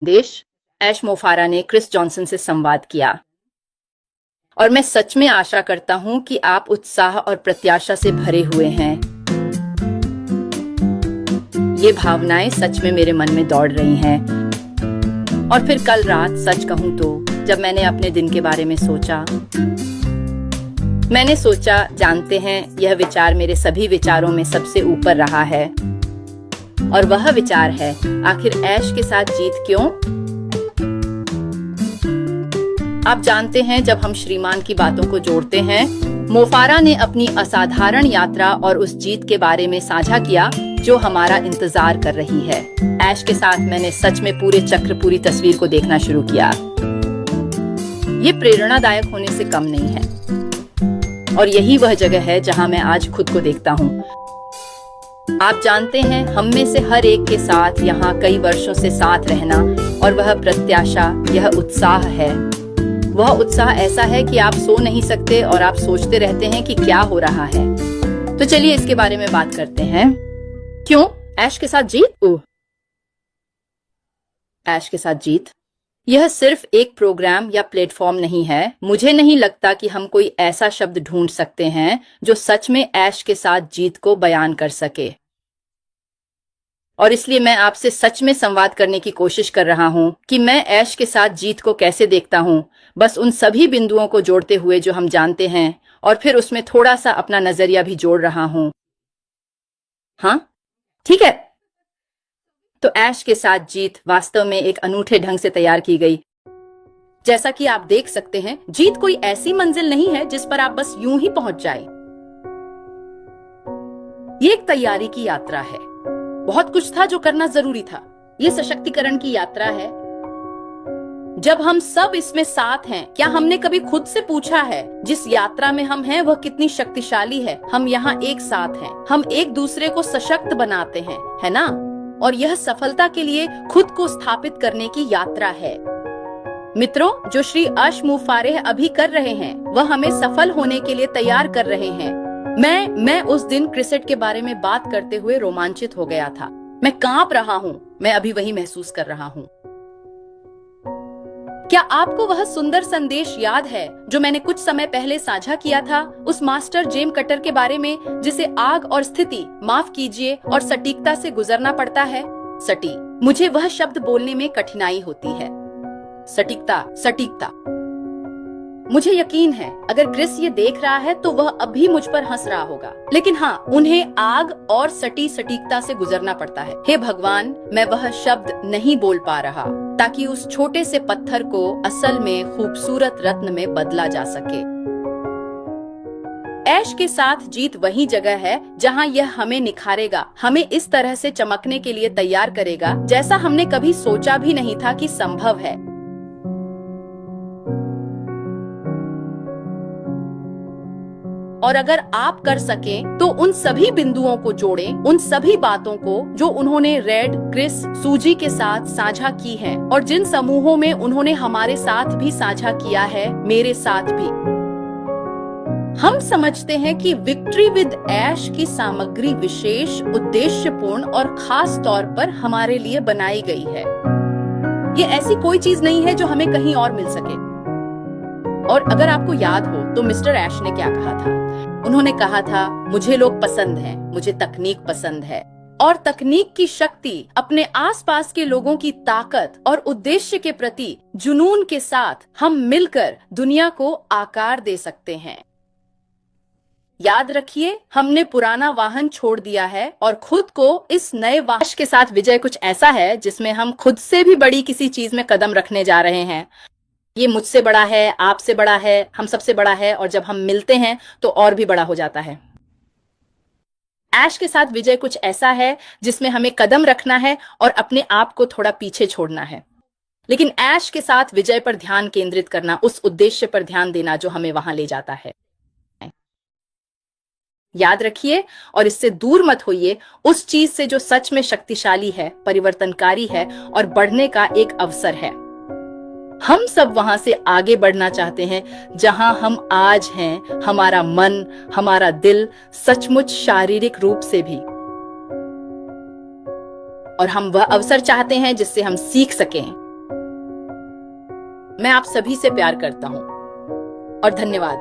देश ऐश मोफारा ने Chris Johnson से संवाद किया और मैं सच में आशा करता हूं कि आप उत्साह और प्रत्याशा से भरे हुए हैं। ये भावनाएं सच में मेरे मन में दौड़ रही हैं। और फिर कल रात सच कहूं तो जब मैंने अपने दिन के बारे में सोचा, मैंने सोचा जानते हैं यह विचार मेरे सभी विचारों में सबसे ऊपर रहा है और वह विचार है आखिर ऐश के साथ जीत क्यों? आप जानते हैं जब हम श्रीमान की बातों को जोड़ते हैं, मोफारा ने अपनी असाधारण यात्रा और उस जीत के बारे में साझा किया जो हमारा इंतजार कर रही है। ऐश के साथ मैंने सच में पूरे चक्र पूरी तस्वीर को देखना शुरू किया। ये प्रेरणादायक होने से कम नहीं है और यही वह जगह है जहां मैं आज खुद को देखता हूं। आप जानते हैं हम में से हर एक के साथ यहाँ कई वर्षों से साथ रहना और वह प्रत्याशा, यह उत्साह है। वह उत्साह ऐसा है कि आप सो नहीं सकते और आप सोचते रहते हैं कि क्या हो रहा है। तो चलिए इसके बारे में बात करते हैं। क्यों ऐश के साथ जीत? ऐश के साथ जीत यह सिर्फ एक प्रोग्राम या प्लेटफॉर्म नहीं है। मुझे नहीं लगता कि हम कोई ऐसा शब्द ढूंढ सकते हैं जो सच में ऐश के साथ जीत को बयान कर सके। और इसलिए मैं आपसे सच में संवाद करने की कोशिश कर रहा हूं कि मैं ऐश के साथ जीत को कैसे देखता हूं, बस उन सभी बिंदुओं को जोड़ते हुए जो हम जानते हैं और फिर उसमें थोड़ा सा अपना नजरिया भी जोड़ रहा हूं। हाँ, ठीक है। तो ऐश के साथ जीत वास्तव में एक अनूठे ढंग से तैयार की गई। जैसा कि आप देख सकते हैं, जीत कोई ऐसी मंजिल नहीं है जिस पर आप बस यूं ही पहुंच जाएं। ये एक तैयारी की यात्रा है। बहुत कुछ था जो करना जरूरी था। ये सशक्तिकरण की यात्रा है। जब हम सब इसमें साथ हैं, क्या हमने कभी खुद से पूछा है जिस यात्रा में हम हैं वह कितनी शक्तिशाली है? हम यहाँ एक साथ हैं, हम एक दूसरे को सशक्त बनाते हैं, है ना? और यह सफलता के लिए खुद को स्थापित करने की यात्रा है। मित्रों, जो श्री ऐश मोफारा अभी कर रहे हैं वह हमें सफल होने के लिए तैयार कर रहे हैं। मैं उस दिन क्रिसेट के बारे में बात करते हुए रोमांचित हो गया था। मैं कांप रहा हूँ। मैं अभी वही महसूस कर रहा हूँ। क्या आपको वह सुंदर संदेश याद है जो मैंने कुछ समय पहले साझा किया था, उस मास्टर जेम कटर के बारे में जिसे आग और स्थिति, माफ कीजिए, और सटीकता से गुजरना पड़ता है? मुझे वह शब्द बोलने में कठिनाई होती है। सटीकता। मुझे यकीन है अगर क्रिस ये देख रहा है तो वह अभी मुझ पर हंस रहा होगा। लेकिन हाँ, उन्हें आग और सटीकता से गुजरना पड़ता है। हे भगवान, मैं वह शब्द नहीं बोल पा रहा ताकि उस छोटे से पत्थर को असल में खूबसूरत रत्न में बदला जा सके। ऐश के साथ जीत वही जगह है जहां यह हमें निखारेगा, हमें इस तरह से चमकने के लिए तैयार करेगा जैसा हमने कभी सोचा भी नहीं था कि संभव है। और अगर आप कर सकें तो उन सभी बिंदुओं को जोड़ें, उन सभी बातों को जो उन्होंने रेड, क्रिस, सूजी के साथ साझा की हैं और जिन समूहों में उन्होंने हमारे साथ भी साझा किया है, मेरे साथ भी। हम समझते हैं कि विक्ट्री विद ऐश की सामग्री विशेष, उद्देश्यपूर्ण और खास तौर पर हमारे लिए बनाई गई है। ये ऐसी कोई चीज नहीं है जो हमें कहीं और मिल सके। और अगर आपको याद हो तो मिस्टर ऐश ने क्या कहा था? उन्होंने कहा था, मुझे लोग पसंद हैं, मुझे तकनीक पसंद है और तकनीक की शक्ति, अपने आसपास के लोगों की ताकत और उद्देश्य के प्रति जुनून के साथ हम मिलकर दुनिया को आकार दे सकते हैं। याद रखिए, हमने पुराना वाहन छोड़ दिया है और खुद को इस नए वाहन के साथ विजय कुछ ऐसा है जिसमें हम खुद से भी बड़ी किसी चीज में कदम रखने जा रहे हैं। ये मुझसे बड़ा है, आपसे बड़ा है, हम सबसे बड़ा है और जब हम मिलते हैं तो और भी बड़ा हो जाता है। ऐश के साथ विजय कुछ ऐसा है जिसमें हमें कदम रखना है और अपने आप को थोड़ा पीछे छोड़ना है। लेकिन ऐश के साथ विजय पर ध्यान केंद्रित करना, उस उद्देश्य पर ध्यान देना जो हमें वहां ले जाता है। याद रखिए और इससे दूर मत होइए उस चीज से जो सच में शक्तिशाली है, परिवर्तनकारी है और बढ़ने का एक अवसर है। हम सब वहां से आगे बढ़ना चाहते हैं जहां हम आज हैं, हमारा मन, हमारा दिल, सचमुच शारीरिक रूप से भी। और हम वह अवसर चाहते हैं जिससे हम सीख सकें, मैं आप सभी से प्यार करता हूँ और धन्यवाद।